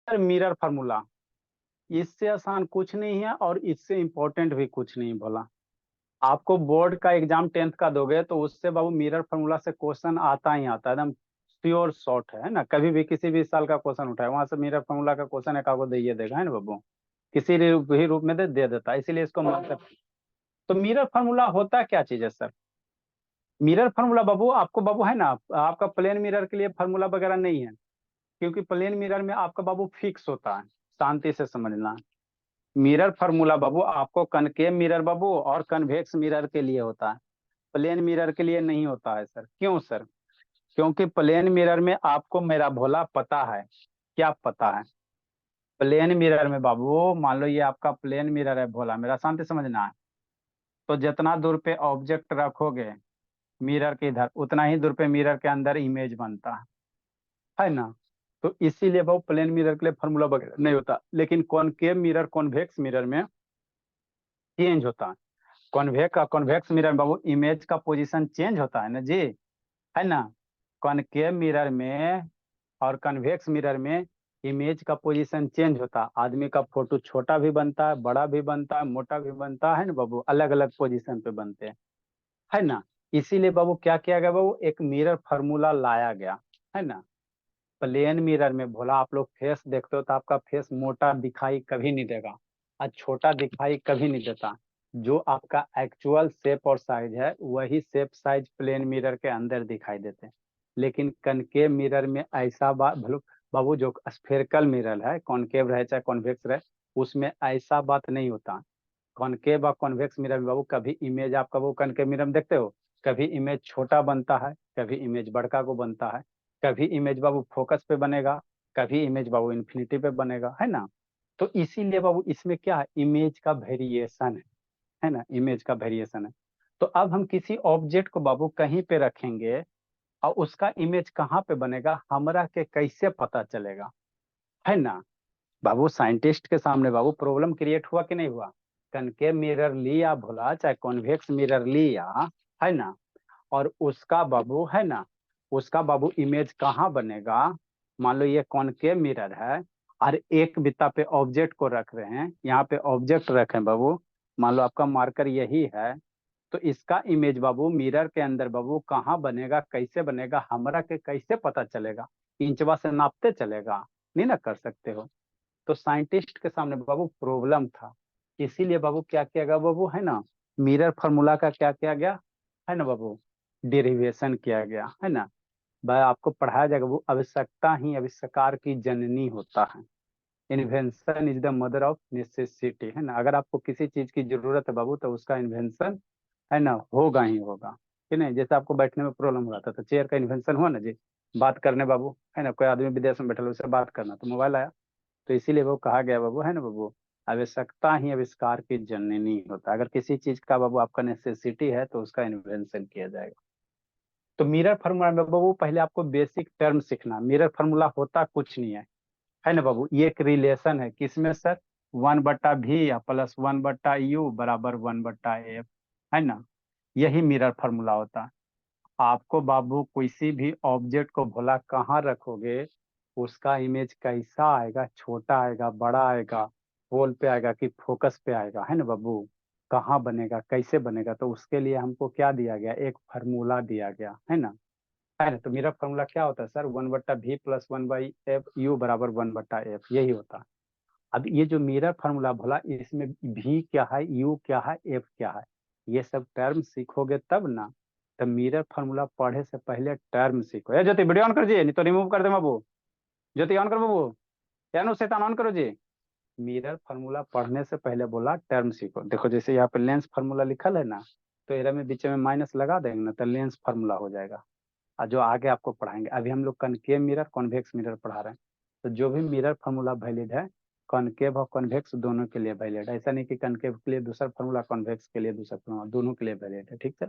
Sir mirror formula, इससे आसान कुछ नहीं है और इससे इम्पोर्टेंट भी कुछ नहीं बोला। आपको बोर्ड का एग्जाम 10th का दोगे तो उससे बाबू मिरर फार्मूला से क्वेश्चन आता ही आता है, एकदम प्योर शॉर्ट है ना। कभी भी किसी भी साल का क्वेश्चन उठाए वहां से मिरर फार्मूला का क्वेश्चन एक आपको दे देगा, है ना बाबू। किसी भी रूप में दे देता है, इसीलिए इसको मतलब। तो मिरर फार्मूला होता क्या चीज है सर? मिरर फार्मूला बाबू आपको बाबू है ना, आपका प्लेन मिरर के लिए फार्मूला वगैरह नहीं है, क्योंकि प्लेन मिरर में आपका बाबू फिक्स होता है। शांति से समझना। मिरर फार्मूला बाबू आपको कनकेव मिरर बाबू और कन्वेक्स मिरर के लिए होता है, प्लेन मिरर के लिए नहीं होता है सर। क्यों सर? क्योंकि प्लेन मिरर में आपको मेरा भोला पता है। क्या पता है? प्लेन मिरर में बाबू मान लो ये आपका प्लेन मिरर है भोला मेरा, शांति समझना है। तो जितना दूर पे ऑब्जेक्ट रखोगे मिरर के इधर, उतना ही दूर पे मिरर के अंदर इमेज बनता है ना। तो इसीलिए वो प्लेन मिरर के लिए फार्मूला वगैरह नहीं होता, लेकिन कॉनकेव मिरर कॉन्वेक्स मिरर में चेंज होता है। कॉन्वेक्स मिरर में बाबू इमेज का पोजीशन चेंज होता है ना जी, है ना। कॉनकेव मिरर में और कन्वेक्स मिरर में इमेज का पोजीशन चेंज होता है। आदमी का फोटो छोटा भी बनता है, बड़ा भी बनता है, मोटा भी बनता है ना बाबू, अलग अलग पोजीशन पे बनते हैं, है ना। इसीलिए बाबू क्या किया गया बाबू, एक मिरर फार्मूला लाया गया, है ना। प्लेन मिरर में भोला आप लोग फेस देखते हो तो आपका फेस मोटा दिखाई कभी नहीं देगा और छोटा दिखाई कभी नहीं देता। जो आपका एक्चुअल शेप और साइज है वही शेप साइज प्लेन मिरर के अंदर दिखाई देते हैं। लेकिन कनकेव मिरर में ऐसा बात भलो बाबू, जो स्फेरिकल मिरर है, कॉनकेव रहे चाहे कॉन्वेक्स रहे, उसमें ऐसा बात नहीं होता। कॉनकेव और कॉन्वेक्स मिरर में बाबू कभी इमेज आपका वो कनकेव मिरर में देखते हो, कभी इमेज छोटा बनता है, कभी इमेज बड़का को बनता है, कभी इमेज बाबू फोकस पे बनेगा, कभी इमेज बाबू इन्फिनिटी पे बनेगा, है ना। तो इसीलिए बाबू इसमें क्या है, इमेज का वेरिएशन है ना, इमेज का वेरिएशन है। तो अब हम किसी ऑब्जेक्ट को बाबू कहीं पे रखेंगे और उसका इमेज कहाँ पे बनेगा हमरा के कैसे पता चलेगा, है ना। बाबू साइंटिस्ट के सामने बाबू प्रॉब्लम क्रिएट हुआ कि नहीं हुआ। कनकेव मिरर लिया भोला चाहे कॉन्वेक्स मिरर लिया, है ना, और उसका बाबू है ना, उसका बाबू इमेज कहाँ बनेगा। मान लो ये कॉनकेव मिरर है और एक बित्ता पे ऑब्जेक्ट को रख रहे हैं, यहाँ पे ऑब्जेक्ट रखें बाबू, मान लो आपका मार्कर यही है। तो इसका इमेज बाबू मिरर के अंदर बाबू कहाँ बनेगा, कैसे बनेगा, हमरा के कैसे पता चलेगा। इंचवा से नापते चलेगा? नहीं ना कर सकते हो। तो साइंटिस्ट के सामने बाबू प्रॉब्लम था, इसीलिए बाबू क्या किया गया बाबू, है ना, मिरर फार्मूला का क्या किया गया, है ना बाबू, डेरिवेशन किया गया, है ना। भाई आपको पढ़ाया जाएगा वो, आवश्यकता ही आविष्कार की जननी होता है। Invention is the mother of necessity, है ना। अगर आपको किसी चीज की जरूरत है बाबू तो उसका इन्वेंशन है ना होगा ही होगा, कि नहीं। जैसे आपको बैठने में प्रॉब्लम हो रहा था तो चेयर का इन्वेंशन हुआ ना जी। बात करने बाबू, है ना, कोई आदमी विदेश में बैठा हो, उससे बात करना तो मोबाइल आया। तो इसीलिए वो कहा गया बाबू, है ना बाबू, आवश्यकता ही आविष्कार की जननी होता है। अगर किसी चीज का बाबू आपका नेसेसिटी है तो उसका इन्वेंशन किया जाएगा। तो मिरर फार्मूला में बाबू पहले आपको बेसिक टर्म सीखना। मिरर फार्मूला होता कुछ नहीं है ना बाबू, ये एक रिलेशन है किसमें सर, 1/v या +1/u बराबर 1/f, है ना। यही मिरर फार्मूला होता है। आपको बाबू किसी भी ऑब्जेक्ट को भोला कहाँ रखोगे, उसका इमेज कैसा आएगा, छोटा आएगा, बड़ा आएगा, पोल पे आएगा कि फोकस पे आएगा, है ना बाबू, कहाँ बनेगा, कैसे बनेगा, तो उसके लिए हमको क्या दिया गया, एक फार्मूला दिया गया, है ना। है ना। तो मेरा फार्मूला क्या होता है सर, 1/v +1/f u बराबर 1/f, यही होता है। अब ये जो मिरर फार्मूला भोला, इसमें भी क्या है, यू क्या है, एफ क्या है, ये सब टर्म सीखोगे तब ना। तो मिरर फार्मूला पढ़े से पहले टर्म सीखो। ए ज्योति वीडियो ऑन कर जी, नहीं तो रिमूव कर दे बाबू। ज्योति ऑन कर बाबू, यानो शैतान ऑन करो जी। मिरर फार्मूला पढ़ने से पहले बोला टर्म सीखो। देखो जैसे यहाँ पे लेंस फार्मूला लिखल है ना, तो एरा में बीच में माइनस लगा देंगे ना तो लेंस फार्मूला हो जाएगा। और जो आगे आपको पढ़ाएंगे, अभी हम लोग कनकेव मिरर कॉन्वेक्स मिरर पढ़ा रहे हैं। तो जो भी मिरर फार्मूला वैलिड है, कॉनकेव और कॉन्वेक्स दोनों के लिए वैलिड है। ऐसा नहीं कि कनकेव के लिए दूसरा फार्मूला, कॉन्वेक्स के लिए दूसरा फार्मूला, दोनों के लिए वैलिड है, ठीक है।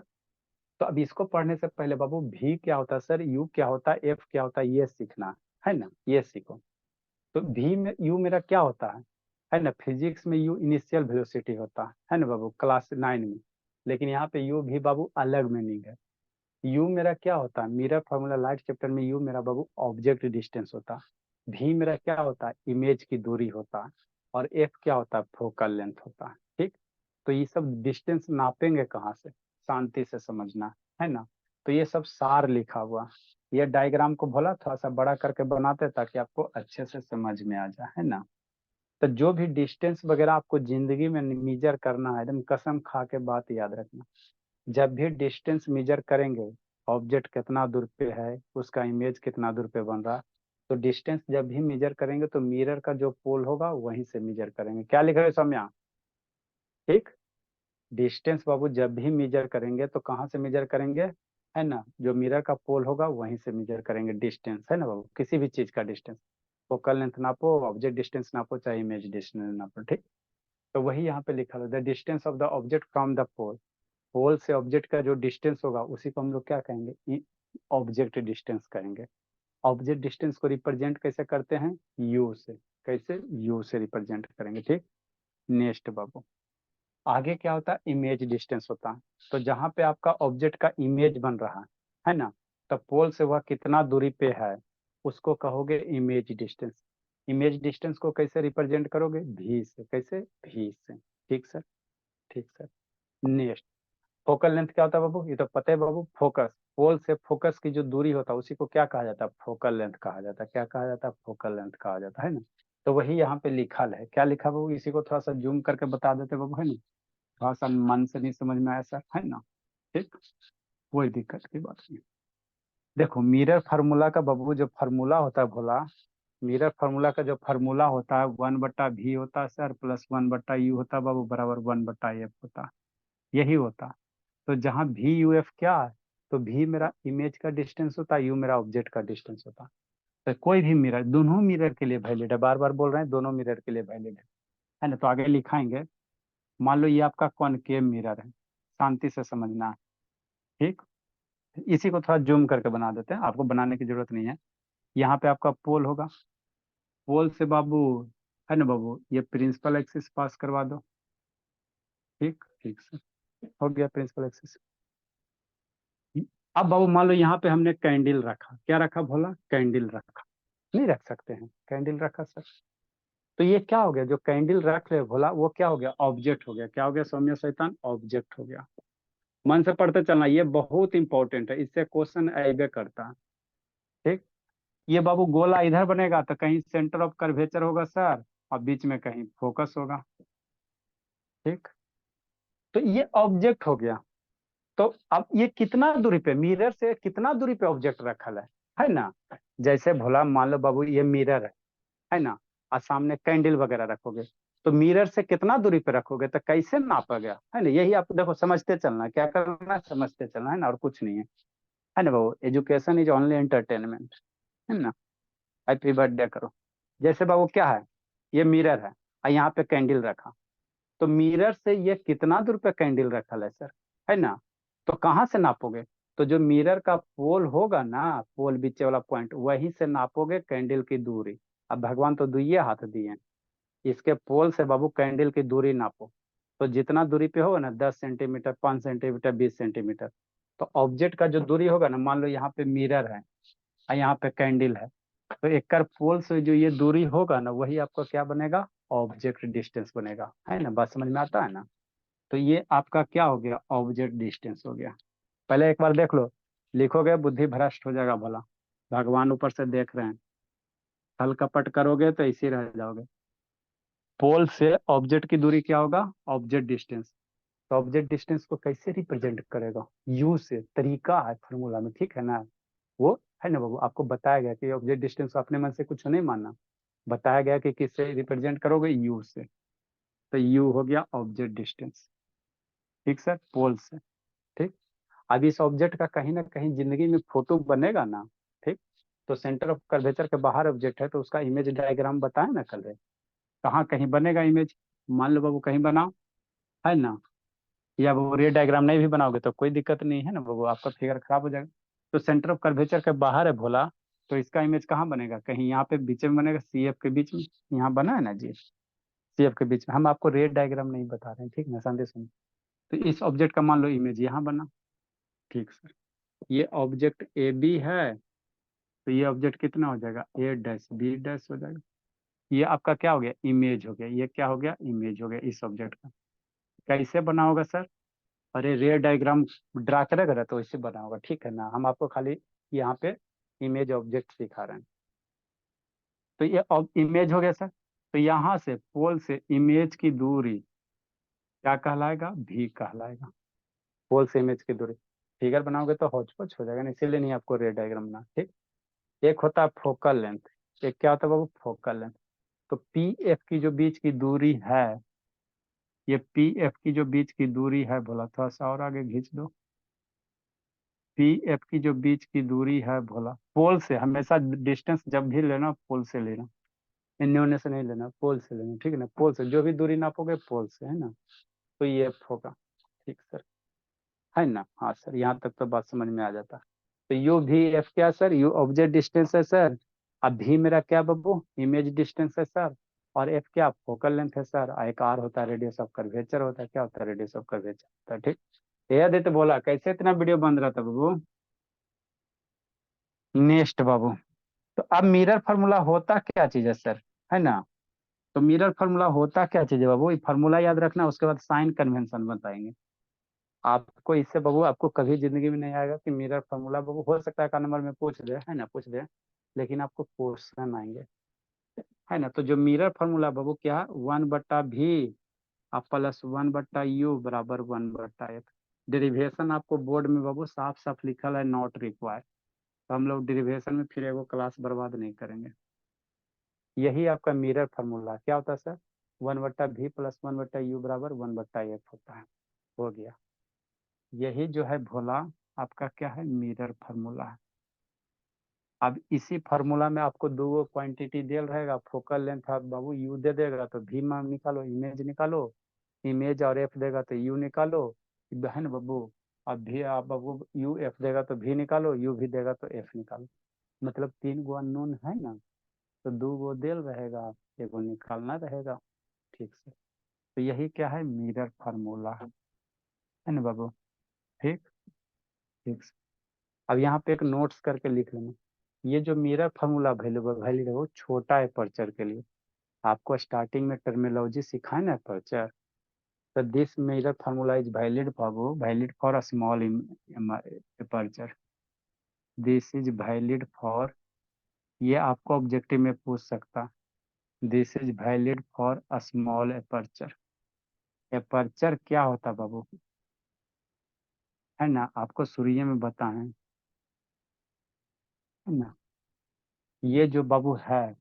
तो अब इसको पढ़ने से पहले बाबू भी क्या होता है सर, यू क्या होता है, एफ क्या होता है, ये सीखना है ना, ये सीखो। तो भी में यू मेरा क्या होता है ना, फिजिक्स में यू इनिशियल वेलोसिटी होता है ना बाबू, क्लास 9 में। लेकिन यहाँ पे यू भी बाबू अलग मीनिंग है। यू मेरा क्या होता है, मिरर फार्मूला लाइट चैप्टर में यू मेरा बाबू ऑब्जेक्ट डिस्टेंस होता है। भी मेरा क्या होता है, इमेज की दूरी होता है, और एफ क्या होता है, फोकल लेंथ होता है। ठीक, तो ये सब डिस्टेंस नापेंगे कहाँ से, शांति से समझना है ना। तो ये सब सार लिखा हुआ, ये डायग्राम को भोला थोड़ा सा बड़ा करके बनाते ताकि आपको अच्छे से समझ में आ जाए, है ना। तो जो भी डिस्टेंस वगैरह आपको जिंदगी में मेजर करना है, एकदम कसम खा के बात याद रखना, जब भी डिस्टेंस मेजर करेंगे, ऑब्जेक्ट कितना दूर पे है, उसका इमेज कितना दूर पे बन रहा, तो डिस्टेंस जब भी मेजर करेंगे तो मिरर का जो पोल होगा वहीं से मेजर करेंगे। क्या लिख रहे हो सौम्या? ठीक, डिस्टेंस बाबू जब भी मेजर करेंगे तो कहाँ से मेजर करेंगे, है ना, जो मिरर का पोल होगा वहीं से मेजर करेंगे डिस्टेंस, है ना बाबू, किसी भी चीज का डिस्टेंस, फोकल लेंथ नापो, ऑब्जेक्ट डिस्टेंस नापो, चाहे इमेज डिस्टेंस नापो। ठीक, तो वही यहाँ पे लिखा है, the distance of the object from the pole, pole से ऑब्जेक्ट का जो डिस्टेंस होगा उसी को हम लोग क्या कहेंगे, ऑब्जेक्ट डिस्टेंस कहेंगे। ऑब्जेक्ट डिस्टेंस को रिप्रेजेंट कैसे करते हैं, यू से, कैसे, यू से रिप्रेजेंट करेंगे। ठीक, नेक्स्ट बाबू, आगे क्या होता है, इमेज डिस्टेंस होता है। तो जहाँ पे आपका ऑब्जेक्ट का इमेज बन रहा है ना, तो पोल से वह कितना दूरी पे है उसको कहोगे इमेज डिस्टेंस। इमेज डिस्टेंस को कैसे रिप्रेजेंट करोगे, भी से, कैसे, भी से। ठीक सर, ठीक सर। नेक्स्ट, फोकल लेंथ क्या होता है बाबू, ये तो पता है बाबू, फोकस, पोल से फोकस की जो दूरी होता है उसी को क्या कहा जाता है, फोकल लेंथ कहा जाता है। क्या कहा जाता है, फोकल लेंथ कहा जाता है ना। तो वही यहाँ पे लिखा है, क्या लिखा बाबू, इसी को थोड़ा सा जूम करके बता देते बाबू, है ना, थोड़ा सा मन से नहीं समझ में आया सर, है ना। ठीक, कोई दिक्कत की बात नहीं। देखो मिरर फार्मूला का बाबू जो फार्मूला होता है भोला, मिरर फार्मूला का जो फार्मूला होता है 1/v होता है सर, प्लस 1/u होता है बाबू, बराबर 1/f होता है, यही होता। तो जहाँ भी यू एफ क्या है, तो भी मेरा इमेज का डिस्टेंस होता है, यू मेरा ऑब्जेक्ट का डिस्टेंस होता है। तो कोई भी मिरर, दोनों मिरर के लिए वैलिड है, बार बार बोल रहे हैं, दोनों मिरर के लिए वैलिड है ना। तो आगे लिखाएंगे, मान लो ये आपका कॉनकेव मिरर है, शांति से समझना है। ठीक, इसी को थोड़ा जूम करके बना देते हैं, आपको बनाने की जरूरत नहीं है। यहाँ पे आपका पोल होगा, पोल से बाबू, है ना बाबू, ये प्रिंसिपल एक्सिस पास करवा दो। ठीक, ठीक सर, हो गया प्रिंसिपल एक्सिस। अब बाबू मान लो यहाँ पे हमने कैंडल रखा, क्या रखा भोला, कैंडल रखा, नहीं रख सकते हैं, कैंडल रखा सर। तो ये क्या हो गया, जो कैंडल रख रहे भोला वो क्या हो गया, ऑब्जेक्ट हो गया। क्या हो गया सौम्य शैतान, ऑब्जेक्ट हो गया। मन से पढ़ते चलना, ये बहुत इंपॉर्टेंट है, इससे क्वेश्चन आएगा करता है। ठीक, ये बाबू गोला इधर बनेगा तो कहीं सेंटर ऑफ कर्वेचर होगा सर, और बीच में कहीं फोकस होगा। ठीक, तो ये ऑब्जेक्ट हो गया। तो अब ये कितना दूरी पे, मिरर से कितना दूरी पे ऑब्जेक्ट रखल है ना। जैसे भोला मान लो बाबू ये मिरर है ना, और सामने कैंडल वगैरह रखोगे, तो मिरर से कितना दूरी पे रखोगे, तो कैसे नापा गया, है ना। यही आप देखो समझते चलना, क्या करना है, समझते चलना, है ना, और कुछ नहीं है ना बाबू। एजुकेशन इज ओनली एंटरटेनमेंट, है ना। हैप्पी बर्थडे करो। जैसे बाबू क्या है, ये मिरर है और यहाँ पे कैंडल रखा, तो मिरर से ये कितना दूर पे कैंडल रखा है सर, है ना। तो कहाँ से नापोगे, तो जो मिरर का पोल होगा ना, पोल बीच वाला पॉइंट, वहीं से नापोगे कैंडल की दूरी। अब भगवान तो दुइये हाथ दिए हैं, इसके पोल से बाबू कैंडल की दूरी नापो। तो जितना दूरी पे होगा ना, 10 सेंटीमीटर, 5 सेंटीमीटर, 20 सेंटीमीटर, तो ऑब्जेक्ट का जो दूरी होगा ना, मान लो यहाँ पे मिरर है और यहाँ पे कैंडल है, तो एक पोल से जो ये दूरी होगा ना, वही आपका क्या बनेगा, ऑब्जेक्ट डिस्टेंस बनेगा, है ना। बात समझ में आता है ना। तो ये आपका क्या हो गया, ऑब्जेक्ट डिस्टेंस हो गया। पहले एक बार देख लो, लिखोगे बुद्धि भ्रष्ट हो जाएगा भला, भगवान ऊपर से देख रहे हैं, छल कपट करोगे तो इसी रह जाओगे। पोल से ऑब्जेक्ट की दूरी क्या होगा, ऑब्जेक्ट डिस्टेंस। तो ऑब्जेक्ट डिस्टेंस को कैसे रिप्रेजेंट करेगा, यू से, तरीका है फॉर्मूला में, ठीक है ना। वो है ना बाबू, आपको बताया गया कि ऑब्जेक्ट डिस्टेंस को अपने मन से कुछ नहीं मानना, बताया गया कि किससे रिप्रेजेंट करोगे, यू से। तो यू हो गया ऑब्जेक्ट डिस्टेंस। ठीक सर, पोल से। ठीक, अब इस ऑब्जेक्ट का कहीं ना कहीं जिंदगी में फोटो बनेगा ना। ठीक, तो सेंटर ऑफ कर्वेचर के बाहर ऑब्जेक्ट है तो उसका इमेज डायग्राम बताए ना कल, कहाँ कहीं बनेगा इमेज, मान लो बाबू कहीं बनाओ, है ना। या वो रे डायग्राम नहीं भी बनाओगे तो कोई दिक्कत नहीं है ना बाबू, आपका फिगर खराब हो जाएगा। तो सेंटर ऑफ कर्वेचर के बाहर है भोला, तो इसका इमेज कहाँ बनेगा, कहीं यहाँ पे बीच में बनेगा, सी एफ के बीच में, यहाँ बना है ना जी, सी एफ के बीच में। हम आपको रे डायग्राम नहीं बता रहे हैं, ठीक ना, संदेश में। तो इस ऑब्जेक्ट का मान लो इमेज यहाँ बना। ठीक सर, ये ऑब्जेक्ट ए बी है, तो ये ऑब्जेक्ट कितना हो जाएगा, ए डैश बी डैश हो जाएगा। ये आपका क्या हो गया, इमेज हो गया। ये क्या हो गया, इमेज हो गया इस ऑब्जेक्ट का। कैसे बना होगा सर, अरे रे डायग्राम ड्रा करेगा ना तो इससे बना होगा, ठीक है ना। हम आपको खाली यहाँ पे इमेज ऑब्जेक्ट दिखा रहे हैं। तो ये इमेज हो गया सर। तो यहाँ से पोल से इमेज की दूरी क्या कहलाएगा, भी कहलाएगा। पोल से इमेज की दूरी, फिगर बनाओगे तो हौच पौच हो जाएगा ना, इसीलिए नहीं आपको रे डायग्राम बना, ठीक। एक होता है फोकल लेंथ, एक क्या होता है बाबू, फोकल लेंथ। तो पी एफ की जो बीच की दूरी है, ये पी एफ की जो बीच की दूरी है, भोला थोड़ा सा और आगे खींच दो। पी एफ की जो बीच की दूरी है भोला, पोल से हमेशा डिस्टेंस जब भी लेना पोल से लेना, इन्हीं उन्हीं से नहीं लेना, पोल से लेना, ठीक है ना। पोल से जो भी दूरी नापोगे पोल से, है ना। तो ये एफ होगा, ठीक सर, है ना। हाँ सर, यहाँ तक तो बात समझ में आ जाता। तो यू भी एफ क्या सर, यू ऑब्जेक्ट डिस्टेंस है सर। अब भी मेरा क्या बब्बू, इमेज डिस्टेंस है सर। और एफ क्या, फोकल लेंथ है सर। एक आर होता है रेडियस ऑफ कर्वेचर होता है, क्या होता है, रेडियस ऑफ कर्वेचर होता है, ठीक। याद है तो बोला कैसे इतना वीडियो बन रहा था बाबू। नेक्स्ट बाबू, तो अब मिरर फार्मूला होता क्या चीज है सर, है ना। तो मिरर फार्मूला होता क्या चीज है बाबू, ये फार्मूला याद रखना, उसके बाद साइन कन्वेंशन बताएंगे आपको। इससे बाबू आपको कभी जिंदगी में नहीं आएगा कि मिरर फार्मूला, बाबू हो सकता है का नंबर में पूछ दे, है ना, पूछ दे, लेकिन आपको क्वेश्चन आएंगे, है ना। तो जो मिरर फार्मूला बाबू क्या, 1/v और प्लस 1/u बराबर 1/f। डेरिवेशन आपको बोर्ड में बाबू साफ साफ लिखल है, नॉट रिक्वायर्ड। तो हम लोग डेरिवेशन में फिर एगो क्लास बर्बाद नहीं करेंगे। यही आपका मिरर फार्मूला क्या होता है सर, 1/v प्लस 1/u बराबर 1/f होता है। हो गया, यही जो है भोला आपका क्या है, मिरर फार्मूला है। अब इसी फार्मूला में आपको दो क्वांटिटी दिया रहेगा, फोकल लेंथ आप बाबू यू दे देगा तो भी मान निकालो, इमेज निकालो। इमेज और एफ देगा तो यू निकालो, है ना बाबू। अब भी आप बाबू यू एफ देगा तो भी निकालो, यू भी देगा तो एफ निकालो। मतलब 3 गो अननोन है ना, तो 2 गो दिल रहेगा, एगो निकालना रहेगा, ठीक से। तो यही क्या है, मिरर फार्मूला है ना बाबू, ठीक। ठीक से। अब यहाँ पे एक नोट्स करके लिख लेना, ये जो मिरर फार्मूला वैल्यूबल वैल्यू है वो छोटा है पर्चर के लिए। आपको स्टार्टिंग में टर्मिनोलॉजी सिखाए ना पर्चर, तो this mirror formula is valid Babu, valid for a small percher. This is valid for, ये आपको ऑब्जेक्टिव में पूछ सकता, this is valid for a small aperture. Aperture क्या होता बाबू, है ना, आपको शुरू में बताएं, है ना। ये जो बाबू है,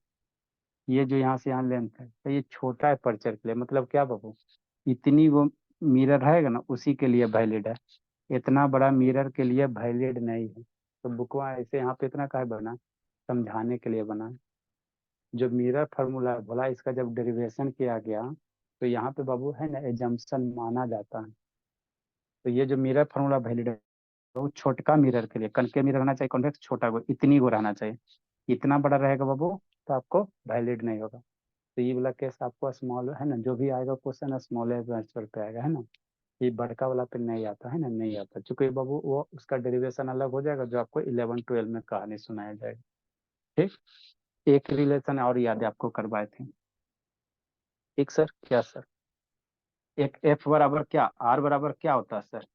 ये जो यहाँ से यहाँ लेंथ है, तो ये छोटा है पर्चर के लिए, मतलब क्या बाबू, इतनी वो मिरर रहेगा ना उसी के लिए वैलिड है। इतना बड़ा मिरर के लिए वैलिड नहीं है। तो बुकवा ऐसे यहाँ पे इतना काहे बना, समझाने के लिए बना। जो मिरर फार्मूला बोला, इसका जब डेरिवेशन किया गया तो यहाँ पे बाबू है ना एजम्पशन माना जाता है। तो ये जो मिरर फार्मूला वैलिड है वो छोटका मिरर के लिए, कनके मिरर रहना चाहिए कॉन्वेक्स, छोटा को इतनी को रहना चाहिए। इतना बड़ा रहेगा बाबू तो आपको वैलिड नहीं होगा। तो ये वाला केस आपको स्मॉल, है ना, जो भी आएगा क्वेश्चन स्मॉल एपर्चर पे आएगा, है ना। ये बड़का वाला पे नहीं आता, है ना, नहीं आता, चूंकि बाबू वो उसका डेरिवेशन अलग हो जाएगा, जो आपको 11-12 में कहानी सुनाया जाएगा, ठीक। एक रिलेशन और याद है आपको करवाए थे, ठीक सर, क्या सर, एक एफ बराबर क्या, आर बराबर क्या होता है सर,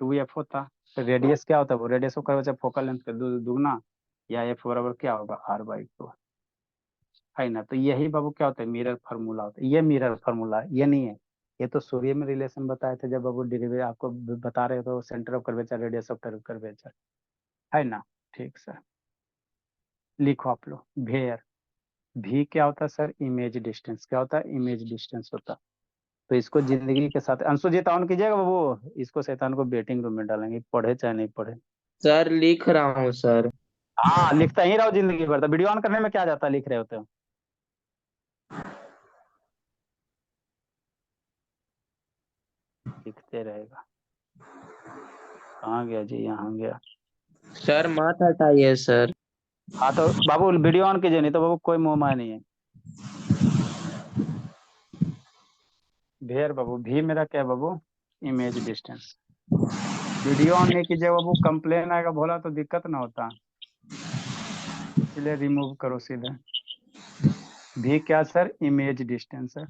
2f होता। तो रेडियस क्या होता है, वो रेडियस को करवा फोकल लेंथ का दुगना, या एफ बराबर क्या होगा, r/2, है ना। तो यही बाबू क्या होता है, मिरर फार्मूला होता है। ये मिरर फार्मूला है, ये नहीं है। ये तो सूर्य में रिलेशन बताए थे जब बाबू डेरिवेटिव आपको बता रहे थे, centre of curvature radius of curvature, है ना। ठीक सर, लिखो आप लोग भेयर। भी क्या होता है सर, इमेज डिस्टेंस, क्या होता है, इमेज डिस्टेंस होता है। तो इसको जिंदगी के साथ अंशु जी ऑन कीजिएगा बाबू, इसको शैतान को वेटिंग रूम में डालेंगे, पढ़े चाहे नहीं पढ़े। सर लिख रहा हूँ सर। हाँ लिखता ही रहो जिंदगी भर, तो वीडियो ऑन करने में क्या जाता है, लिख रहे होते हो। लिखते रहेगा, कहाँ गया जी, यहाँ गया। सर मत हटाइए सर। हाँ तो बाबू वीडियो ऑन कीजिए, नहीं तो बाबू कोई मुंह माय नहीं है। भेयर बाबू, भी मेरा क्या है बाबू, इमेज डिस्टेंस। वीडियो ऑन नहीं कीजिए बाबू, कंप्लेन आएगा भोला तो दिक्कत ना होता। इसलिए रिमूव करो सीधे। भी क्या सर? इमेज डिस्टेंस है।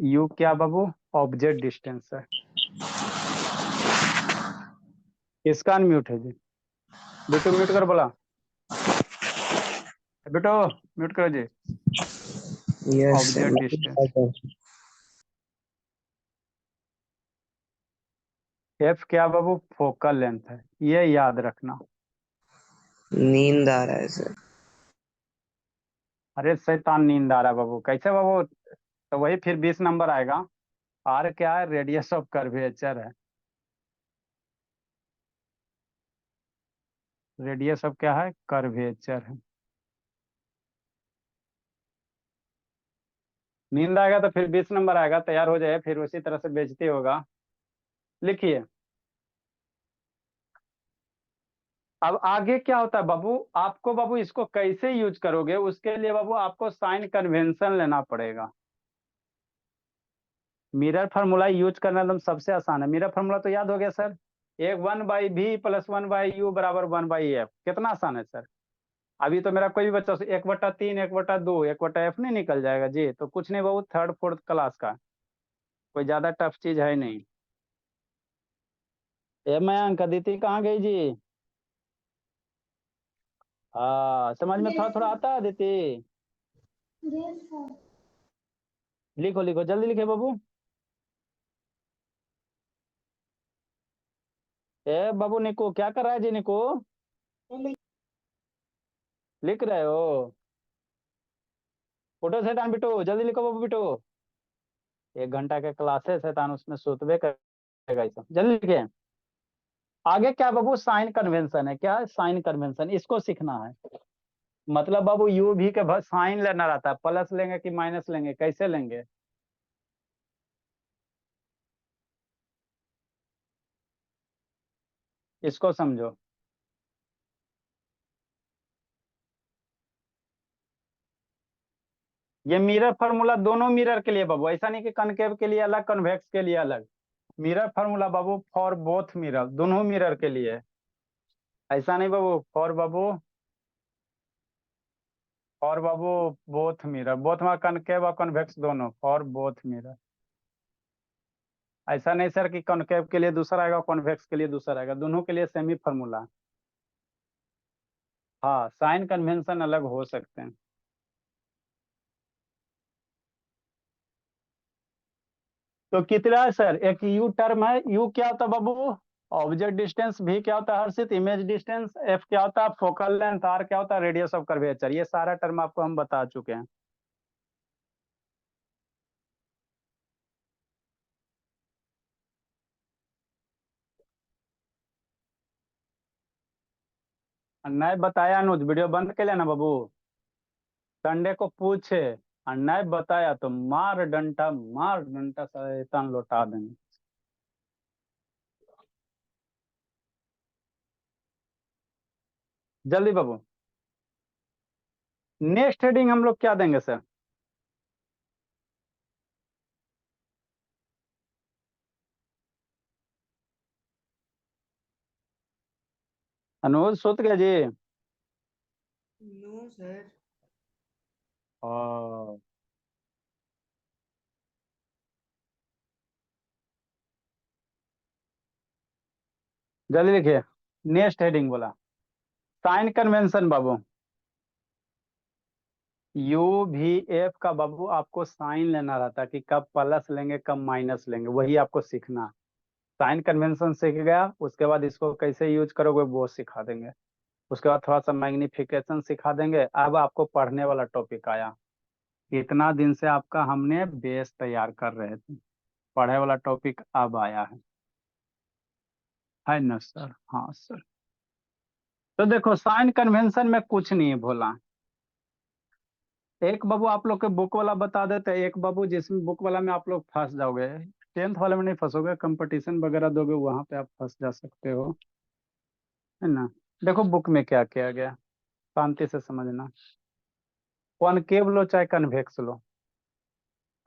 यू क्या बाबू? ऑब्जेक्ट डिस्टेंस है। किसका अनम्यूट है जी? बिट्टू म्यूट कर बोला। बिट्टू म्यूट करो जी। Yes object distance. Sir. F क्या बाबू? फोकल लेंथ है, ये याद रखना। नींद आ रहा है सर। अरे शैतान, नींद आ रहा है बाबू, कैसे बाबू? तो वही फिर 20 नंबर आएगा। आर क्या है? रेडियस ऑफ कर्वेचर है। रेडियस ऑफ क्या है? कर्वेचर है। नींद आएगा तो फिर 20 नंबर आएगा, तैयार हो जाए, फिर उसी तरह से बेइज्जती होगा। लिखिए। अब आगे क्या होता है बाबू? आपको बाबू इसको कैसे यूज करोगे, उसके लिए बाबू आपको साइन कन्वेंशन लेना पड़ेगा। मिरर फार्मूला यूज करना एकदम सबसे आसान है। मिरर फार्मूला तो याद हो गया सर। एक 1/v प्लस 1/u बराबर 1/f। कितना आसान है सर। अभी तो मेरा कोई भी बच्चा 1/3 1/2 1/f नहीं निकल जाएगा जी। तो कुछ नहीं बाबू, थर्ड फोर्थ क्लास का, कोई ज्यादा टफ चीज है नहीं। ए मैं अंक अदिति कहाँ गई जी? हाँ, समझ में थोड़ा थोड़ा आता है अदिति? लिखो लिखो, जल्दी लिखे बाबू। ए बाबू, निको क्या कर रहा है जी? निको लिख रहे हो? फोटो शैतान बिटो, जल्दी लिखो बाबू बिटो। 1 घंटा के क्लास है शैतान, उसमें सुतबे करेगा ये सब। जल्दी लिखे। आगे क्या बाबू? साइन कन्वेंशन है। क्या है? साइन कन्वेंशन, इसको सीखना है। मतलब बाबू यू भी के साइन लेना रहता है, प्लस लेंगे कि माइनस लेंगे, कैसे लेंगे? इसको समझो। ये मिरर फार्मूला दोनों मिरर के लिए बाबू, ऐसा नहीं कि कनकेव के लिए अलग, कन्वेक्स के लिए अलग। मिरर फार्मूला बाबू फॉर बोथ मिरर, दोनों मिरर के लिए। ऐसा नहीं बाबू, फॉर बाबू बोथ मिरर, बोथ में कनकेव और कन्वेक्स दोनों, फॉर बोथ मिरर। ऐसा नहीं सर कि कॉनकेव के लिए दूसरा आएगा, कॉन्वेक्स के लिए दूसरा आएगा, दोनों के लिए सेम ही फॉर्मूला। हाँ, साइन कन्वेंशन अलग हो सकते हैं। तो कितना है सर? एक यू टर्म है। यू क्या होता है बाबू? Object distance. भी क्या होता है हर्षित? Image distance. एफ क्या होता है? Focal length. आर क्या होता है? Radius of curvature. ये सारा टर्म आपको हम बता चुके हैं। नहीं बताया अनुज, वीडियो बंद कर लेना बाबू। संडे को पूछे और नहीं बताया तो मार डंटा शैतान लौटा देंगे। जल्दी बाबू। नेक्स्ट हेडिंग हम लोग क्या देंगे सर? अनुज सुत गया जी? No sir. ओ, जल्दी लिखिए। नेक्स्ट हेडिंग बोला। साइन कन्वेंशन बाबू। यू भी एफ का बाबू आपको साइन लेना रहता है कि कब प्लस लेंगे कब माइनस लेंगे, वही आपको सीखना। साइन कन्वेंशन सीख गया, उसके बाद इसको कैसे यूज करोगे वो सिखा देंगे। उसके बाद थोड़ा सा मैग्निफिकेशन सिखा देंगे। अब आपको पढ़ने वाला टॉपिक आया। इतना दिन से आपका हमने बेस तैयार कर रहे थे, पढ़े वाला टॉपिक अब आया है ना सर? हाँ सर। तो देखो, साइन कन्वेंशन में कुछ नहीं बोला। एक बाबू आप लोग के बुक वाला बता देते, एक बाबू जिसमें बुक वाला में आप लोग फंस जाओगे। टेंथ वाले में नहीं फंसोगे, कंपटीशन वगैरह दोगे वहां पे आप फंस जा सकते हो, है ना? देखो बुक में क्या किया गया, शांति से समझना। कॉनकेव लो चाहे कन्वेक्स लो,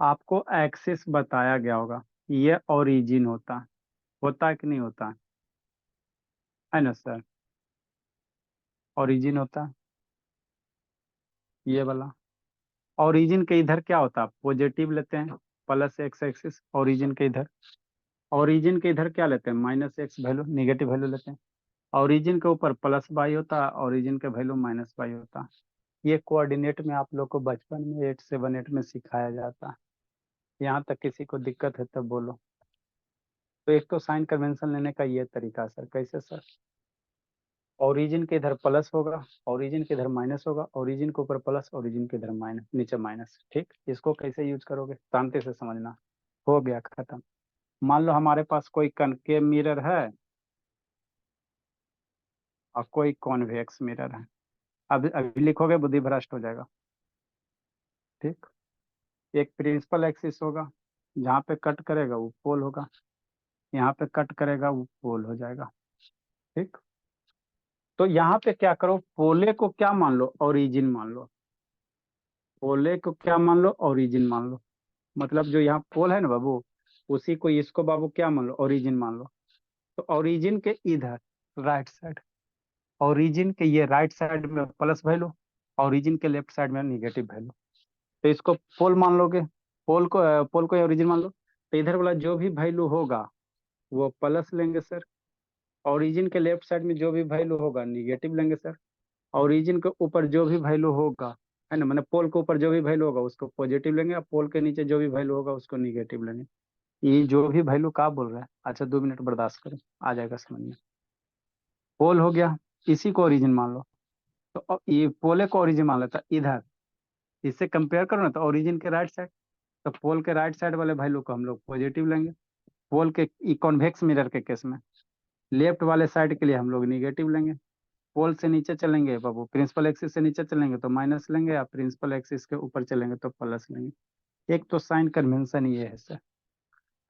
आपको एक्सिस बताया गया होगा। ये ओरिजिन होता है कि नहीं होता? है ना सर, ओरिजिन होता है ये वाला। ओरिजिन के इधर क्या होता है, पॉजिटिव लेते हैं प्लस एक्स एक्सिस ओरिजिन के इधर। ओरिजिन के इधर क्या लेते हैं, minus x value, negative value लेते हैं। ओरिजिन के ऊपर प्लस वाई होता है, ओरिजिन के वैल्यू माइनस वाई होता है। ये कोऑर्डिनेट में आप लोग को बचपन में 8 7 8 में सिखाया जाता है। यहाँ तक किसी को दिक्कत है तो बोलो। तो एक तो साइन कन्वेंशन लेने का ये तरीका सर, कैसे सर, ओरिजिन के इधर प्लस होगा, ओरिजिन के इधर माइनस होगा, ओरिजिन के ऊपर प्लस, ओरिजिन के इधर माइनस, नीचे माइनस। ठीक, इसको कैसे यूज करोगे शांति से समझना। हो गया खत्म। मान लो हमारे पास कोई कनकेव मिरर है और कोई कॉन्वेक्स मिरर है। अब अभी लिखोगे बुद्धि भ्रष्ट हो जाएगा। ठीक, एक प्रिंसिपल एक्सिस होगा, जहाँ पे कट करेगा वो पोल होगा, यहाँ पे कट करेगा वो पोल हो जाएगा। ठीक, तो यहाँ पे क्या करो, पोले को क्या मान लो, ओरिजिन मान लो। पोले को क्या मान लो, ओरिजिन मान लो। मतलब जो यहाँ पोल है ना बाबू, उसी को इसको बाबू क्या मान लो, ओरिजिन मान लो। तो ओरिजिन के इधर राइट साइड, ओरिजिन के ये राइट साइड में प्लस वैल्यू, ओरिजिन के लेफ्ट साइड में निगेटिव वैल्यू। तो इसको पोल मान लोगे, पोल को ओरिजिन मान लो। तो इधर वाला जो भी वैल्यू होगा वो प्लस लेंगे सर, ओरिजिन के लेफ्ट साइड में जो भी वैल्यू होगा निगेटिव लेंगे सर, ओरिजिन के ऊपर जो भी वैल्यू होगा, है ना, मैंने पोल के ऊपर जो भी वैल्यू होगा उसको पॉजिटिव लेंगे, और पोल के नीचे जो भी वैल्यू होगा उसको निगेटिव लेंगे। ये जो भी वैल्यू का बोल रहा है, अच्छा 2 मिनट बर्दाश्त करो, आ जाएगा समझ में। पोल हो गया, इसी को ओरिजिन मान लो। तो ये पोले को ओरिजिन मान लेता इधर, इससे कंपेयर करो ना, तो ओरिजिन के राइट साइड, तो पोल के राइट साइड वाले वैल्यू को हम लोग पॉजिटिव लेंगे, पोल के कॉन्वेक्स मिरर के केस में। लेफ्ट वाले साइड के लिए हम लोग निगेटिव लेंगे। पोल से नीचे चलेंगे बाबू, प्रिंसिपल एक्सिस से नीचे चलेंगे तो माइनस लेंगे, या प्रिंसिपल एक्सिस के ऊपर चलेंगे तो प्लस लेंगे। एक तो साइन कन्वेंशन ये है सर,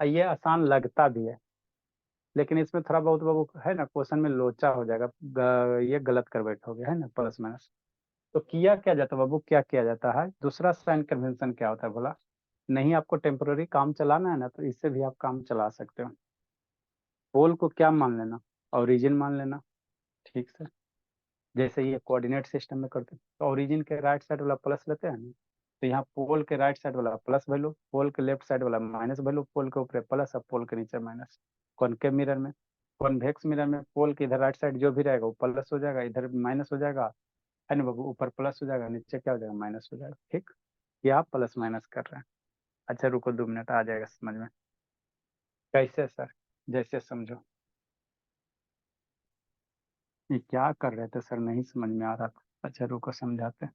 ये आसान लगता भी है, लेकिन इसमें थोड़ा बहुत बाबू है ना, क्वेश्चन में लोचा हो जाएगा, ये गलत कर बैठोगे, है ना, प्लस माइनस। तो किया क्या जाता है बाबू, क्या किया जाता है, दूसरा साइन कन्वेंशन क्या होता है बोला। नहीं आपको टेम्पोररी काम चलाना है ना, तो इससे भी आप काम चला सकते हो। पोल को क्या मान लेना, ओरिजिन मान लेना। ठीक सर, जैसे ये कोऑर्डिनेट सिस्टम में करते हैं, तो ओरिजिन के राइट साइड वाला प्लस लेते हैं ना, तो यहाँ पोल के राइट साइड वाला प्लस वैल्यू, पोल के लेफ्ट साइड वाला माइनस वैल्यू, पोल के ऊपर प्लस और पोल के नीचे माइनस। कॉनकेव मिरर में, कॉन्वेक्स मिरर में पोल के इधर राइट साइड जो भी रहेगा वो प्लस हो जाएगा, इधर माइनस हो जाएगा, है ना बाबू, ऊपर प्लस हो जाएगा, नीचे क्या हो जाएगा, माइनस हो जाएगा। ठीक, ये आप प्लस माइनस कर रहे हैं। अच्छा रुको 2 मिनट, आ जाएगा समझ में। कैसे सर, जैसे समझो। ये क्या कर रहे थे सर, नहीं समझ में आ रहा था। अच्छा रुको समझाते हैं।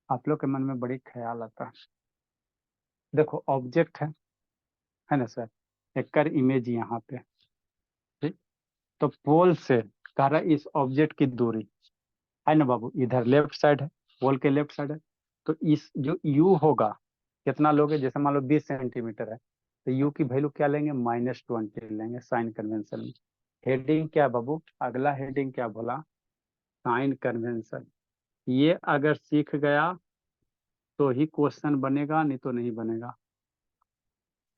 आप लोग के मन में बड़ी ख्याल आता है। देखो ऑब्जेक्ट है ना सर, एक कर इमेज यहाँ पे। ठीक, तो पोल से कह रहा है इस ऑब्जेक्ट की दूरी, है ना बाबू, इधर लेफ्ट साइड है, पोल के लेफ्ट साइड है। तो इस जो यू होगा, कितना लोगे, जैसे मान लो 20 सेंटीमीटर है, तो यू की वैल्यू क्या लेंगे, -20 लेंगे साइन कन्वेंशन में। हेडिंग क्या बाबू, अगला हेडिंग क्या बोला, साइन कन्वेंशन। ये अगर सीख गया तो ही क्वेश्चन बनेगा, नहीं तो नहीं बनेगा।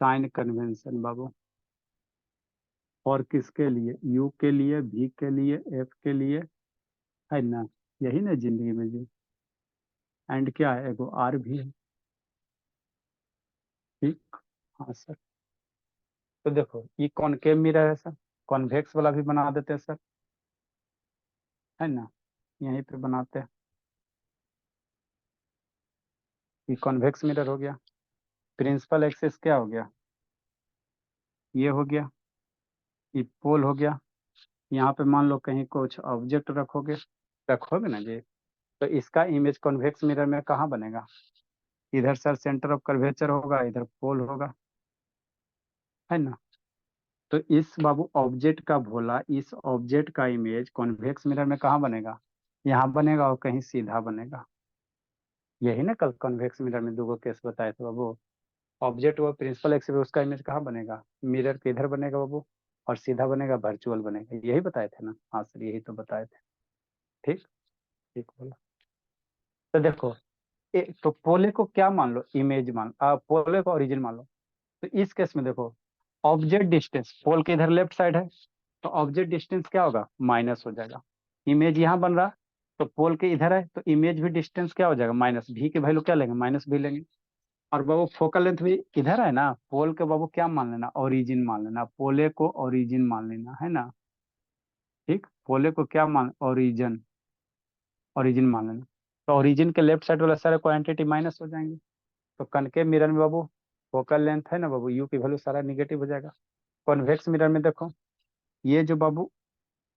साइन कन्वेंशन बाबू, और किसके लिए, यू के लिए, भी के लिए, एफ के लिए, है ना, यही ना जिंदगी में जी। एंड क्या है, एगो आर भी है। ठीक, हाँ सर। तो देखो ये कॉनकेव मिरर है सर, कॉन्वेक्स वाला भी बना देते हैं सर, है ना, यहीं पे बनाते हैं। ये कॉन्वेक्स मिरर हो गया, प्रिंसिपल एक्सिस क्या हो गया, ये हो गया, ये पोल हो गया। यहाँ पे मान लो कहीं कुछ ऑब्जेक्ट रखोगे, रखोगे ना जी, तो इसका इमेज कॉन्वेक्स मिरर में कहाँ बनेगा, इधर सर सेंटर ऑफ कर्वेचर होगा, इधर पोल होगा, है ना। तो इस बाबू ऑब्जेक्ट का भोला, इस ऑब्जेक्ट का इमेज कॉन्वेक्स मिरर में कहाँ बनेगा, यहाँ बनेगा, और कहीं सीधा बनेगा। यही ना कल कॉन्वेक्स मिरर में दो केस बताए थे बाबू, ऑब्जेक्ट वो प्रिंसिपल एक्सिस, उसका इमेज कहाँ बनेगा, मिरर के इधर बनेगा बाबू, और सीधा बनेगा, वर्चुअल बनेगा। यही बताए थे ना, हाँ सर यही तो बताए थे। ठीक, ठीक बोला। तो देखो, तो पोले को क्या मान लो, इमेज मान, पोले को ओरिजिन मान लो। तो इस केस में देखो, ऑब्जेक्ट डिस्टेंस, पोल के इधर लेफ्ट साइड है, तो ऑब्जेक्ट डिस्टेंस क्या होगा, माइनस हो जाएगा। इमेज यहाँ बन रहा, तो पोल के इधर है, तो इमेज भी डिस्टेंस क्या हो जाएगा, माइनस भी की वैल्यू क्या लेंगे, माइनस भी लेंगे। और बाबू फोकल लेंथ भी इधर है ना, पोल के बाबू क्या मान लेना, ओरिजिन मान लेना, पोले को ओरिजिन मान लेना है ना। ठीक, पोले को क्या मान, ओरिजिन, ओरिजिन मान लेना। तो ओरिजिन के लेफ्ट साइड वाला सारा क्वांटिटी माइनस हो जाएंगे। तो कनकेव मिरर में बाबू फोकल लेंथ है ना बाबू, यू की वैल्यू सारा निगेटिव हो जाएगा। कॉन्वेक्स मिरर में देखो, ये जो बाबू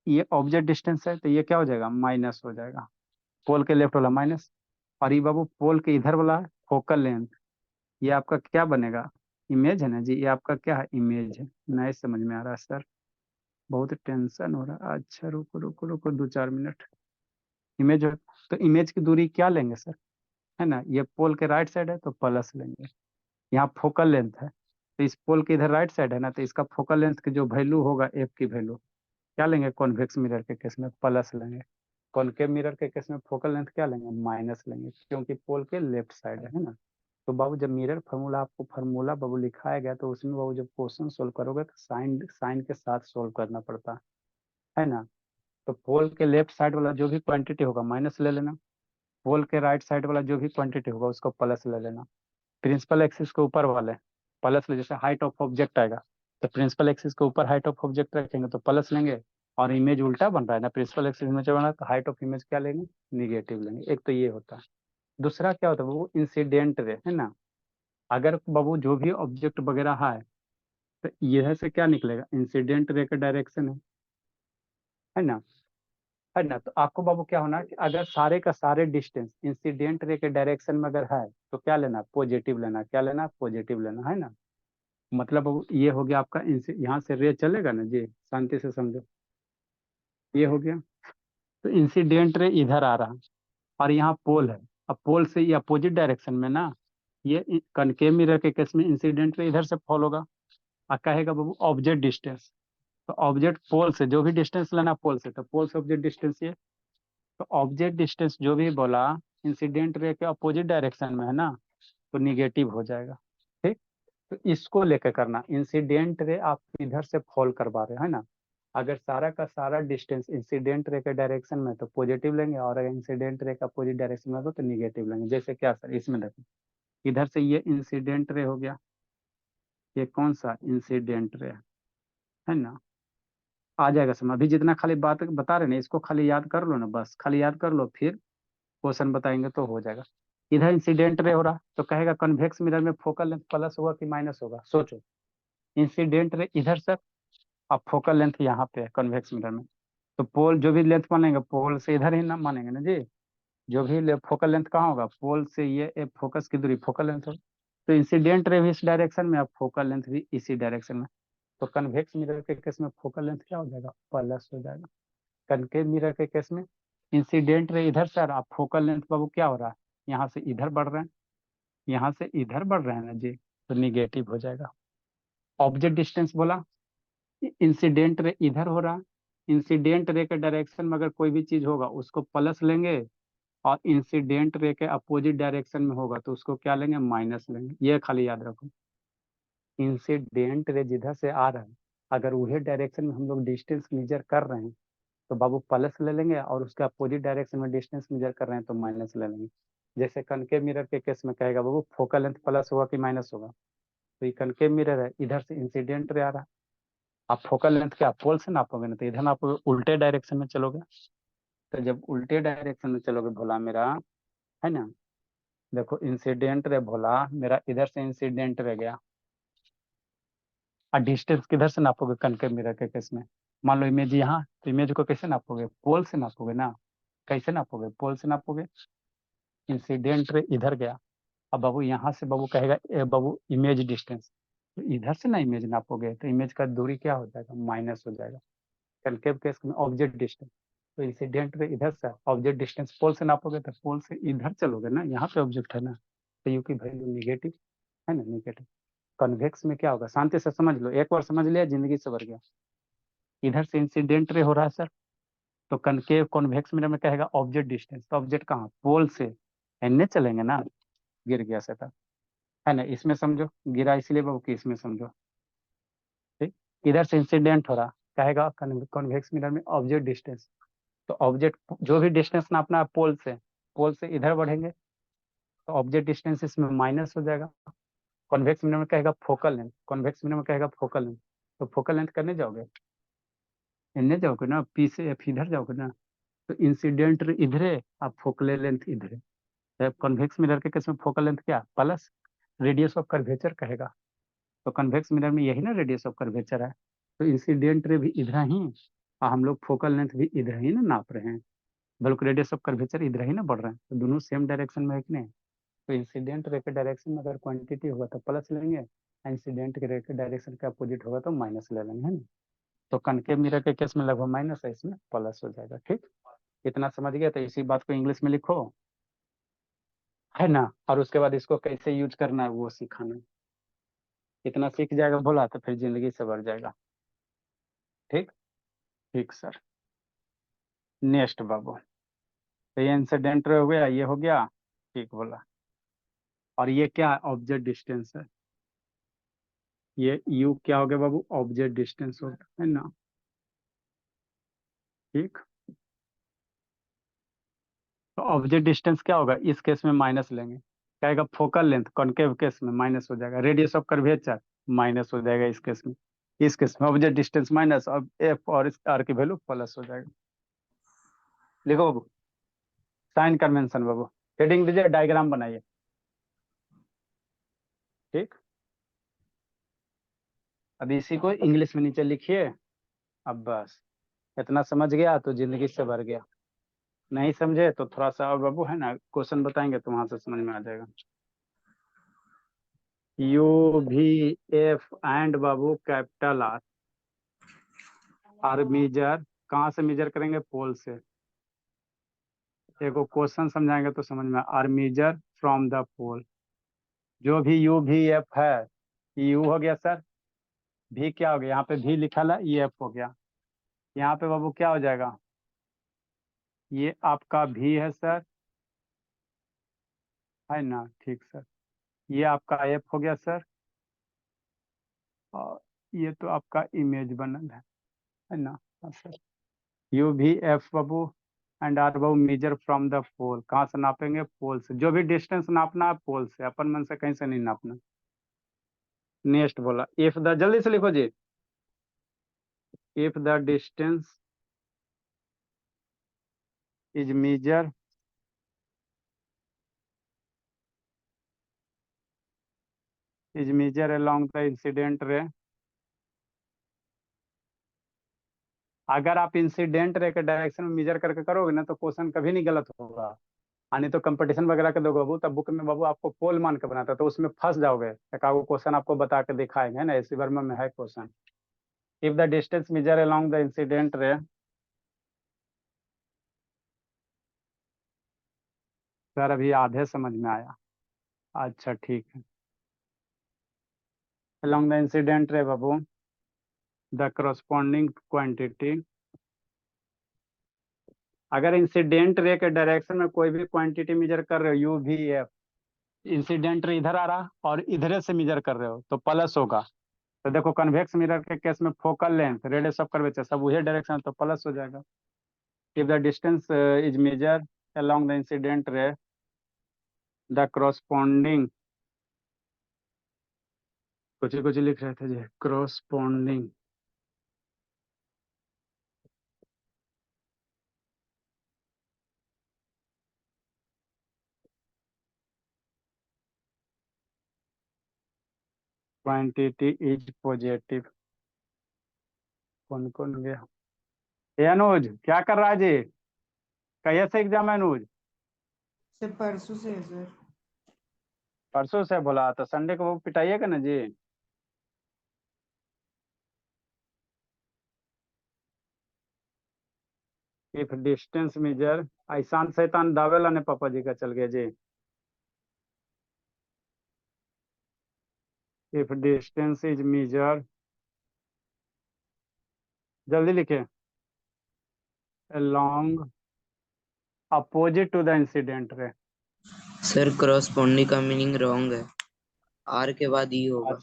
ये ऑब्जेक्ट डिस्टेंस है, तो ये क्या हो जाएगा, माइनस हो जाएगा, पोल के लेफ्ट वाला माइनस। और ये बाबू पोल के इधर वाला फोकल लेंथ, ये आपका क्या बनेगा, इमेज है ना जी, ये आपका क्या है, इमेज है। नहीं समझ में आ रहा है सर, बहुत टेंशन हो रहा है। अच्छा रुको रुको रुको 2-4 मिनट। इमेज हो, तो इमेज की दूरी क्या लेंगे सर, है ना, ये पोल के राइट साइड है तो प्लस लेंगे। यहाँ फोकल लेंथ है, तो इस पोल के इधर राइट साइड है ना, तो इसका फोकल लेंथ की जो वैल्यू होगा, एफ की वैल्यू क्या लेंगे, कॉन्वेक्स मिरर के केस में प्लस लेंगे। कॉनकेव मिरर के केस में फोकल लेंथ क्या लेंगे, माइनस लेंगे, क्योंकि पोल के लेफ्ट साइड है ना। तो बाबू जब मिरर फार्मूला आपको फार्मूला बाबू लिखाया गया, तो उसमें बाबू जब क्वेश्चन सोल्व करोगे तो साइन साइन के साथ सोल्व करना पड़ता है ना। तो पोल के लेफ्ट साइड वाला जो भी क्वांटिटी होगा माइनस ले लेना, पोल के राइट साइड वाला जो भी क्वांटिटी होगा उसको प्लस ले लेना। प्रिंसिपल एक्सिस के ऊपर वाले प्लस ले, जैसे हाइट ऑफ ऑब्जेक्ट आएगा, तो प्रिंसिपल एक्सिस के ऊपर हाइट ऑफ ऑब्जेक्ट रखेंगे तो प्लस लेंगे। और इमेज उल्टा बन रहा है ना, प्रिंसिपल एक्सिस में चल रहा है, तो हाइट ऑफ इमेज क्या लेंगे, निगेटिव लेंगे। एक तो ये होता है। दूसरा क्या होता है वो इंसिडेंट रे है ना। अगर बाबू जो भी ऑब्जेक्ट वगैरह है, तो यह से क्या निकलेगा, इंसिडेंट रे का डायरेक्शन है ना। है ना, तो आपको बाबू क्या होना है कि अगर सारे का सारे डिस्टेंस इंसिडेंट रे के डायरेक्शन में अगर है, तो क्या लेना, पॉजिटिव लेना, क्या लेना, पॉजिटिव लेना है ना। मतलब बाबू ये हो गया आपका, यहाँ से रे चलेगा ना जी, शांति से समझो, ये हो गया। तो इंसिडेंट रे इधर आ रहा, और यहाँ पोल है। अब पोल से ये अपोजिट डायरेक्शन में ना, ये कनकेव मिरर के केस में इंसिडेंट रे इधर से फॉल होगा। और कहेगा बाबू ऑब्जेक्ट डिस्टेंस, तो ऑब्जेक्ट पोल से जो भी डिस्टेंस लेना पोल से, तो पोल से ऑब्जेक्ट डिस्टेंस ये। तो ऑब्जेक्ट डिस्टेंस जो भी बोला इंसिडेंट रे के अपोजिट डायरेक्शन में है ना, तो निगेटिव हो जाएगा। ठीक, तो इसको लेकर करना, इंसिडेंट रे आप इधर से फॉल करवा रहे हो है ना। अगर सारा का सारा डिस्टेंस इंसिडेंट रे के डायरेक्शन में तो पॉजिटिव लेंगे, और अगर इंसिडेंट रे का अपोजिट डायरेक्शन में हो तो निगेटिव लेंगे। जैसे क्या सर, इसमें देखो, इधर से ये इंसिडेंट रे हो गया, ये कौन सा इंसिडेंट रे है ना। आ जाएगा समझ, अभी जितना खाली बात बता रहे ना इसको खाली याद कर लो ना, बस खाली याद कर लो, फिर क्वेश्चन बताएंगे तो हो जाएगा। इधर इंसिडेंट रे हो रहा, तो कहेगा कन्वेक्स मिरर में फोकल लेंथ प्लस होगा कि माइनस होगा, सोचो। इंसिडेंट रे इधर से, अब फोकल लेंथ यहाँ पे है कन्वेक्स मिरर में, तो पोल जो भी लेंथ मानेंगे पोल से इधर ही ना मानेंगे ना जी। जो भी फोकल लेंथ कहाँ होगा, पोल से ये फोकस की दूरी फोकल लेंथ होगा। तो इंसिडेंट रे भी इस डायरेक्शन में, अब फोकल लेंथ भी इसी डायरेक्शन में। तो कन्वेक्स मिरर के केस में फोकल लेंथ क्या हो जाएगा, प्लस हो जाएगा। कनकेव मिरर के केस में इंसिडेंट रे इधर से आ रहा, फोकल लेंथ बाबू क्या हो रहा है, यहाँ से इधर बढ़ रहे हैं, यहाँ से इधर बढ़ रहे हैं ना जी, तो निगेटिव हो जाएगा। ऑब्जेक्ट डिस्टेंस बोला, इंसिडेंट रे इधर हो रहा, इंसिडेंट रे के डायरेक्शन में अगर कोई भी चीज होगा उसको प्लस लेंगे, और इंसिडेंट रे के अपोजिट डायरेक्शन में होगा तो उसको क्या लेंगे, माइनस लेंगे। ये खाली याद रखो, इंसिडेंट रे जिधर से आ रहा है, अगर वही डायरेक्शन में हम लोग डिस्टेंस मेजर कर रहे हैं तो बाबू प्लस ले लेंगे, और उसके अपोजिट डायरेक्शन में डिस्टेंस मेजर कर रहे हैं तो माइनस ले लेंगे। जैसे कनकेव मिरर के केस में कहेगा बाबू फोकल लेंथ प्लस होगा कि माइनस होगा, तो ये कनकेव मिरर है, इधर से इंसिडेंट रे आ रहा है, आप फोकल लेंथ क्या पोल से नापोगे ना, तो इधर नापोगे, उल्टे डायरेक्शन में चलोगे। तो जब उल्टे डायरेक्शन में चलोगे भोला मेरा, है ना, देखो इंसिडेंट रे भोला मेरा इधर से इंसिडेंट रह गया, और डिस्टेंस किधर से नापोगे, कनकेव मिरर के केस में। मान लो इमेज यहाँ, तो इमेज को कैसे नापोगे, पोल से नापोगे ना। कैसे नापोगे, पोल से नापोगे। इंसिडेंट रे इधर गया, अब बाबू यहाँ से बाबू कहेगा बाबू इमेज डिस्टेंस, तो इधर से ना इमेज नापोगे तो इमेज का दूरी क्या हो जाएगा, माइनस हो जाएगा। कनकेव केस में ऑब्जेक्ट डिस्टेंस, तो इंसिडेंट रे इधर से, ऑब्जेक्ट डिस्टेंस पोल से नापोगे तो पोल से इधर चलोगे ना, यहाँ पे ऑब्जेक्ट है ना, तो यू की वैल्यू निगेटिव है ना, निगेटिव। कन्वेक्स में क्या होगा, शांति से समझ लो, एक बार समझ लिया जिंदगी सवर गया। इधर से इंसिडेंट रे हो रहा है सर, तो कनकेव कॉन्वेक्स मिरर में कहेगा ऑब्जेक्ट डिस्टेंस, तो ऑब्जेक्ट कहाँ, पोल से एनने चलेंगे ना, गिर गया सेटा, है ना। इसमें समझो गिरा इसलिए बाबू कि इसमें समझो। ठीक, इधर से इंसिडेंट हो रहा, कहेगा कॉन्वेक्स मिरर में ऑब्जेक्ट डिस्टेंस, तो ऑब्जेक्ट जो भी डिस्टेंस नापना है पोल से इधर बढ़ेंगे तो ऑब्जेक्ट डिस्टेंस इसमें माइनस हो जाएगा। कॉन्वेक्स मिरर में कहेगा फोकल लेंथ, कॉन्वेक्स मिरर में कहेगा फोकल लेंथ, तो फोकल लेंथ करने जाओगे, इन्हें जाओगे ना, पी से एफ इधर जाओगे ना, तो इंसिडेंट इधर है, आप फोकल लेंथ इधर है। तो कॉन्वेक्स मिरर के केस में फोकल लेंथ क्या प्लस रेडियस ऑफ कर्वेचर कहेगा, तो कन्वेक्स मिरर में यही ना रेडियस ऑफ कर्वेचर है, तो इंसिडेंट रे भी इधर ही और हम लोग फोकल लेंथ भी इधर ही ना नाप रहे हैं, बल्कि रेडियस ऑफ कर्वेचर इधर ही ना बढ़ रहे हैं, तो दोनों सेम डायरेक्शन में है कि नहीं। तो इंसिडेंट रे के डायरेक्शन में अगर क्वांटिटी होगा तो प्लस लेंगे, इंसिडेंट के रे के डायरेक्शन के अपोजिट होगा तो माइनस ले लेंगे, है ना। तो कनकेव मिरर के केस में लगभग माइनस है, इसमें प्लस हो जाएगा। ठीक, इतना समझ गया, तो इसी बात को इंग्लिश में लिखो, है ना, और उसके बाद इसको कैसे यूज करना है वो सिखाना है। इतना सीख जाएगा बोला तो फिर जिंदगी से बढ़ जाएगा। ठीक, ठीक सर। नेक्स्ट बाबू, तो ये इंसिडेंट हो गया, ये हो गया, ठीक बोला। और ये क्या है, ऑब्जेक्ट डिस्टेंस है, ये यू क्या हो गया बाबू, ऑब्जेक्ट डिस्टेंस होता है ना। ठीक, तो ऑब्जेक्ट डिस्टेंस क्या होगा, इस केस में माइनस लेंगे, कहेगा फोकल लेंथ कॉनकेव केस में माइनस हो जाएगा, रेडियस ऑफ कर्वेचर माइनस हो जाएगा इस केस में, इस केस में ऑब्जेक्ट डिस्टेंस माइनस और एफ और इस आर की वैल्यू प्लस हो जाएगा। लिखो बाबू, साइन कन्वेंशन बाबू, हेडिंग दीजिए, डायग्राम बनाइए। ठीक, अब इसी को इंग्लिश में नीचे लिखिए। अब बस इतना समझ गया तो जिंदगी से भर गया, नहीं समझे तो थोड़ा सा और बाबू, है ना, क्वेश्चन बताएंगे तो वहां से समझ में आ जाएगा। यू भी एफ एंड बाबू कैपिटल आर मेजर, कहाँ से मेजर करेंगे, पोल से। एक क्वेश्चन समझाएंगे तो समझ में, आर मेजर फ्रॉम द पोल, जो भी यू भी एफ है, यू हो गया सर, भी क्या हो गया, यहाँ पे भी लिखा है, ये एफ हो गया, यहाँ पे बाबू क्या हो जाएगा, ये आपका भी है सर, है ना, ठीक सर, ये आपका एफ हो गया सर, और ये तो आपका इमेज बनल है ना। हाँ सर, यू भी एफ बाबू एंड आर बाबू मेजर फ्रॉम द पोल, कहाँ से नापेंगे, पोल से, जो भी डिस्टेंस नापना है पोल से, अपन मन से कहीं से नहीं नापना। नेक्स्ट बोला, इफ द, जल्दी से लिखो जी, if the distance is measure along the incident ray, अगर आप इंसिडेंट रे के डायरेक्शन में मेजर करके करोगे ना तो क्वेश्चन कभी नहीं गलत होगा। नहीं तो कंपटीशन वगैरह के दोगे बाबू, तब बुक में बाबू आपको पोल मान के बनाता है, तो उसमें फंस जाओगे, एक आगो क्वेश्चन आपको बता के दिखाएंगे, है ना, इसी बार में है question. If the distance measure along the incident ray, sir अभी आधे समझ में आया, अच्छा ठीक है। along the incident ray Babu, the corresponding quantity, अगर इंसिडेंट रे के डायरेक्शन में कोई भी क्वांटिटी मेजर कर रहे हो, यू भी एफ, इंसिडेंट रे इधर आ रहा और इधर से मेजर कर रहे हो तो प्लस होगा। तो देखो कन्वेक्स मिरर के केस में focal length radius of curvature सब वही डायरेक्शन, तो प्लस हो जाएगा। If the distance is measure along the incident ray, the corresponding, कुछ लिख रहे थे जी, corresponding quantity is positive। कौन कौन गया, ये अनुज क्या कर रहा है जी, कैसे से एग्जाम है अनुज, सर परसों से है सर। परसों से बोला, तो संडे को वो पिटाइएगा ना जी। इफ डिस्टेंस मेजर, ऐसान शैतान दावेला ने पापा जी का चल गया जी। इफ डिस्टेंस इज मेजर, जल्दी लिखे, along opposite to the incident रे। सर करस्पॉन्डिंग का मीनिंग रॉन्ग है, आर के बाद ई होगा।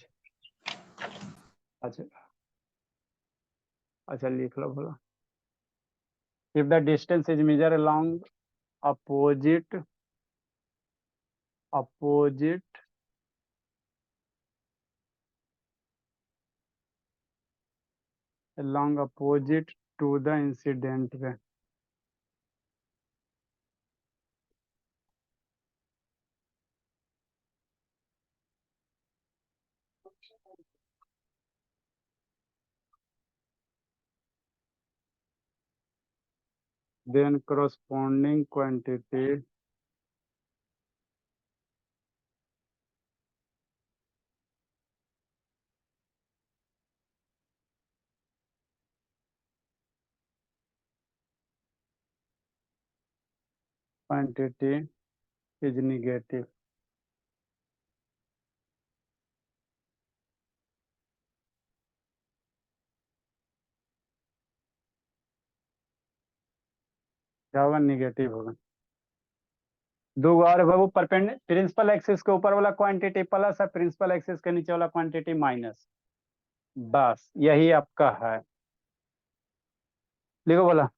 अच्छा अच्छा, अच्छा लिख लो बोला, if the distance is measure along opposite opposite along opposite to the incident ray, then corresponding quantity is negative। क्या होगा, निगेटिव होगा। दो और है वो प्रिंसिपल एक्सिस के ऊपर वाला क्वांटिटी प्लस है, प्रिंसिपल एक्सिस के नीचे वाला क्वांटिटी माइनस। बस यही आपका है। लिखो बोला,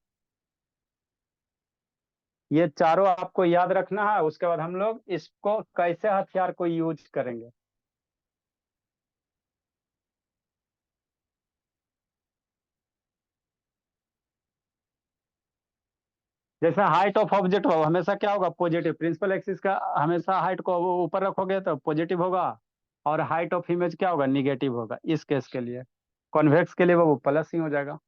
ये चारों आपको याद रखना है, उसके बाद हम लोग इसको कैसे हथियार को यूज करेंगे। जैसे हाइट ऑफ ऑब्जेक्ट हो हमेशा क्या होगा, पॉजिटिव। प्रिंसिपल एक्सिस का हमेशा हाइट को ऊपर रखोगे तो पॉजिटिव होगा, और हाइट ऑफ इमेज क्या होगा, निगेटिव होगा। इस केस के लिए कॉन्वेक्स के लिए वो प्लस ही हो जाएगा।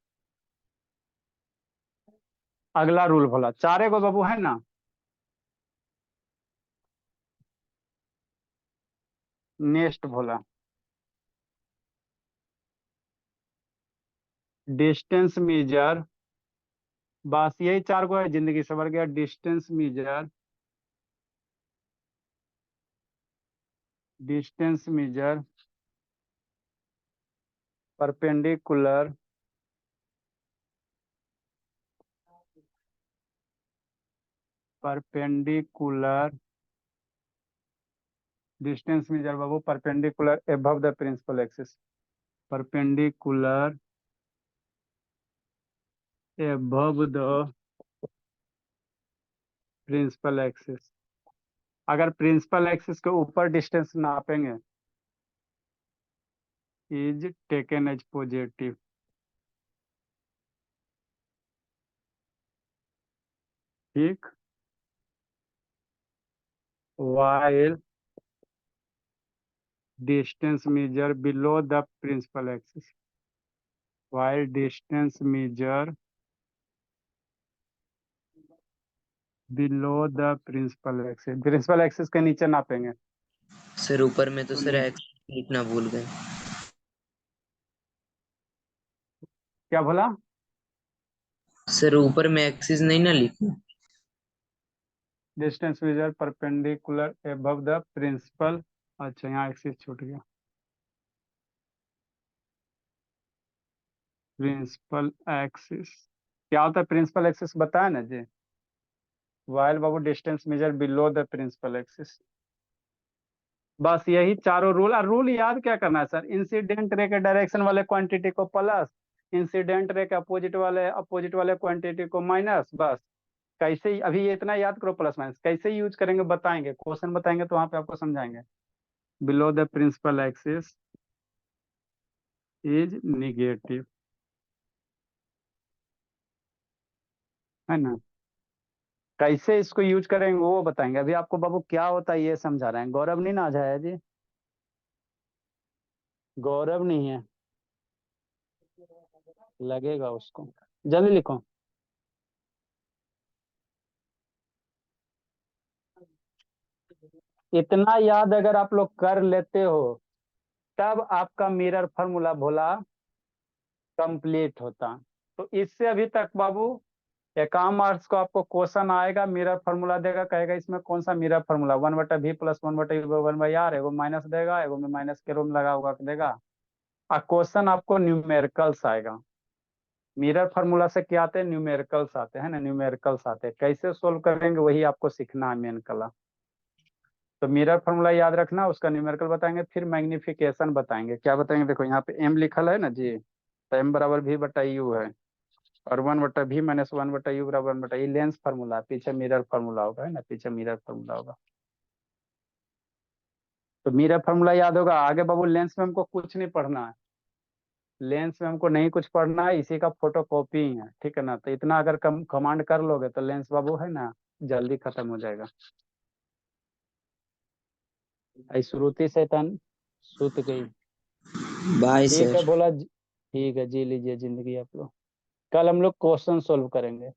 अगला रूल बोला, चारे को बाबू है ना, नेक्स्ट बोला डिस्टेंस मेजर, बस यही चार को है, जिंदगी सवर गया। Distance measure perpendicular perpendicular distance measure बाबू perpendicular above the principal axis, perpendicular above the principal axis. अगर प्रिंसिपल एक्सिस के ऊपर डिस्टेंस नापेंगे, इज टेकन एज पॉजिटिव। ठीक, while distance measure below the principal axis, while distance measure below the principal axis के नीचे नापेंगे। Sir ऊपर में तो तो सर एक्स लिखना भूल गए। क्या बोला, सर ऊपर में एक्सिस नहीं ना लिखना। Distance measure perpendicular above the principal. अच्छा यहाँ एक्सिस छूट गया, प्रिंसिपल एक्सिस क्या होता है, प्रिंसिपल एक्सिस बताया ना जी, वाइल बाबू distance measure below the principal axis. बस यही चारों रूल। और रूल याद क्या करना है सर, इंसिडेंट रे के डायरेक्शन वाले क्वांटिटी को प्लस, इंसिडेंट रे के अपोजिट वाले क्वांटिटी को माइनस। बस कैसे अभी ये इतना याद करो, प्लस माइनस कैसे यूज करेंगे बताएंगे, क्वेश्चन बताएंगे तो वहां पे आपको समझाएंगे। Below the principal axis is negative, है ना। कैसे इसको यूज करेंगे वो बताएंगे, अभी आपको बाबू क्या होता है ये समझा रहे हैं। गौरव नहीं ना आ जाए जी, गौरव नहीं है, लगेगा उसको। जल्दी लिखो, इतना याद अगर आप लोग कर लेते हो तब आपका मिरर फार्मूला भोला कंप्लीट होता। तो इससे अभी तक बाबू एकाम मार्क्स को आपको क्वेश्चन आएगा, मिरर फार्मूला देगा, कहेगा इसमें कौन सा mirror formula, 1/v plus 1/1/r, एगो माइनस देगा, एगो में माइनस के रूम लगा होगा देगा। और क्वेश्चन आपको न्यूमेरिकल्स आएगा। मिरर फार्मूला से क्या आते हैं, न्यूमेरिकल्स आते हैं ना, न्यूमेरिकल्स आते हैं। कैसे सोल्व करेंगे वही आपको सीखना है, मेन कला। तो मिरर फार्मूला याद रखना, उसका न्यूमेरिकल बताएंगे, फिर मैग्निफिकेशन बताएंगे। क्या बताएंगे, देखो यहाँ पे m लिखल है ना जी, तो एम बराबर भी बटा यू है, और 1/v - 1/u बराबर 1/, ये लेंस फार्मूला, पीछे मिरर फार्मूला होगा, है ना, पीछे मिरर फार्मूला होगा। तो मिरर फार्मूला याद होगा। आगे बाबू लेंस में हमको कुछ नहीं पढ़ना है, लेंस में हमको नहीं कुछ पढ़ना है, इसी का फोटो कॉपी ही है, ठीक है ना। तो इतना अगर कमांड कर लोगे तो लेंस बाबू है ना जल्दी खत्म हो जाएगा। आई श्रुति शैतान सुत गई। बाय ठीक है सर। ठीक है, जी लीजिए जिंदगी आप लोग। कल हम लोग क्वेश्चन सोल्व करेंगे।